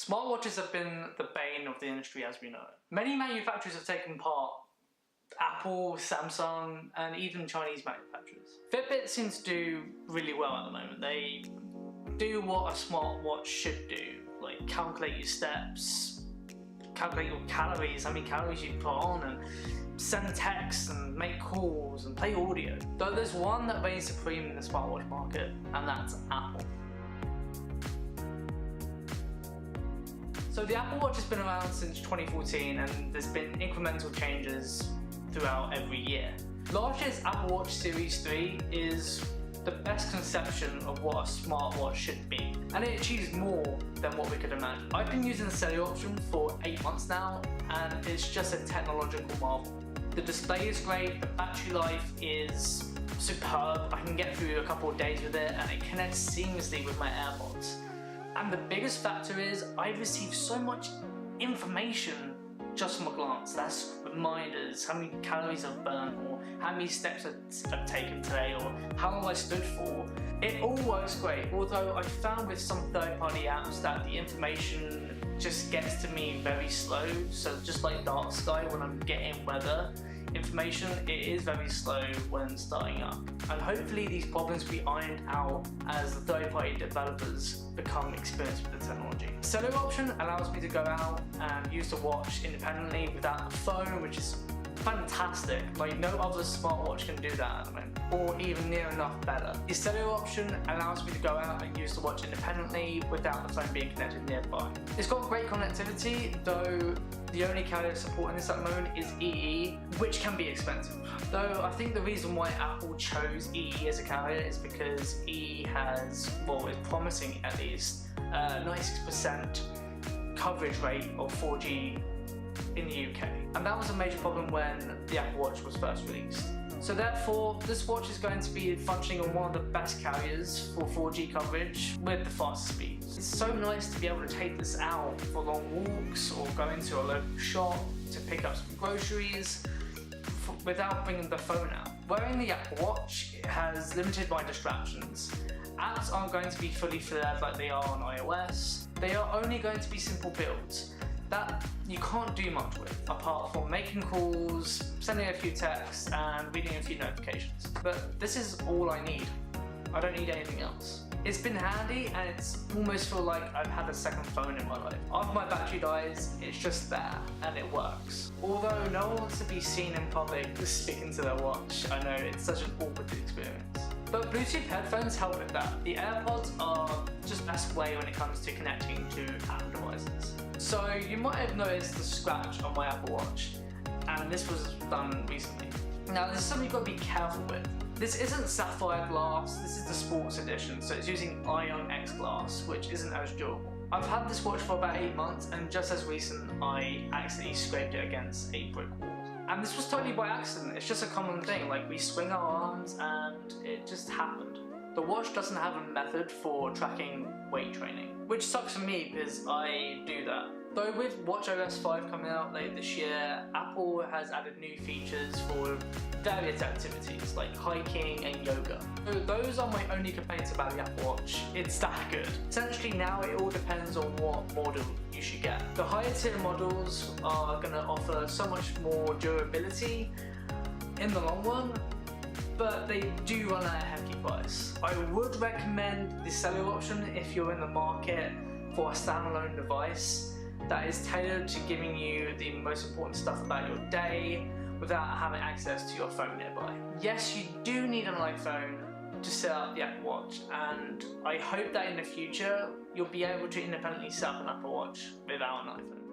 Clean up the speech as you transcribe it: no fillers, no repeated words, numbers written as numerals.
Smartwatches have been the bane of the industry as we know it. Many manufacturers have taken part: Apple, Samsung, and even Chinese manufacturers. Fitbit seems to do really well at the moment. They do what a smartwatch should do, like calculate your steps, calculate your calories, how many calories you put on, and send texts and make calls and play audio. Though there's one that reigns supreme in the smartwatch market, and that's Apple. So the Apple Watch has been around since 2014, and there's been incremental changes throughout every year. Last year's Apple Watch Series 3 is the best conception of what a smartwatch should be, and it achieves more than what we could imagine. I've been using the Cellular option for 8 months now, and it's just a technological marvel. The display is great, the battery life is superb. I can get through a couple of days with it, and it connects seamlessly with my AirPods. And the biggest factor is I receive so much information just from a glance. That's reminders, how many calories I've burned, or how many steps I've taken today, or how long I stood for. It all works great, although I found with some third-party apps that the information just gets to me very slow. So just like Dark Sky, when I'm getting weather information, it is very slow when starting up. And hopefully these problems will be ironed out as the third-party developers become experienced with the technology. Cellular option allows me to go out and use the watch independently without the phone, which is fantastic. Like, no other smartwatch can do that at the moment, or even near enough better. The cellular option allows me to go out and use the watch independently without the phone being connected nearby. It's got great connectivity, though the only carrier supporting this at the moment is EE, which can be expensive. Though I think the reason why Apple chose EE as a carrier is because EE has, well, is promising at least, 96% coverage rate of 4G in the UK. And that was a major problem when the Apple Watch was first released. So therefore, this watch is going to be functioning on one of the best carriers for 4G coverage with the fastest speeds. It's so nice to be able to take this out for long walks or go into a local shop to pick up some groceries without bringing the phone out. Wearing the Apple Watch has limited my distractions. Apps aren't going to be fully flared like they are on iOS. They are only going to be simple builds that you can't do much with, apart from making calls, sending a few texts, and reading a few notifications. But this is all I need. I don't need anything else. It's been handy, and it's almost feel like I've had a second phone in my life. After my battery dies, it's just there, and it works. Although no one wants to be seen in public speaking to their watch, I know it's such an awkward experience. But Bluetooth headphones help with that. The AirPods are just the best way when it comes to connecting to Apple devices. So you might have noticed the scratch on my Apple Watch, and this was done recently. Now this is something you've got to be careful with. This isn't sapphire glass, this is the sports edition, so it's using Ion X glass, which isn't as durable. I've had this watch for about 8 months, and just as recent I accidentally scraped it against a brick wall. And this was totally by accident. It's just a common thing, like we swing our arms and it just happened. The watch doesn't have a method for tracking weight training, which sucks for me because I do that. Though with watchOS 5 coming out later this year, Apple has added new features for various activities like hiking and yoga. So those are my only complaints about the Apple Watch. It's that good. Essentially now it all depends on what model you should get. The higher tier models are going to offer so much more durability in the long run, but they do run at a hefty price. I would recommend the cellular option if you're in the market for a standalone device that is tailored to giving you the most important stuff about your day without having access to your phone nearby. Yes, you do need an iPhone to set up the Apple Watch, and I hope that in the future you'll be able to independently set up an Apple Watch without an iPhone.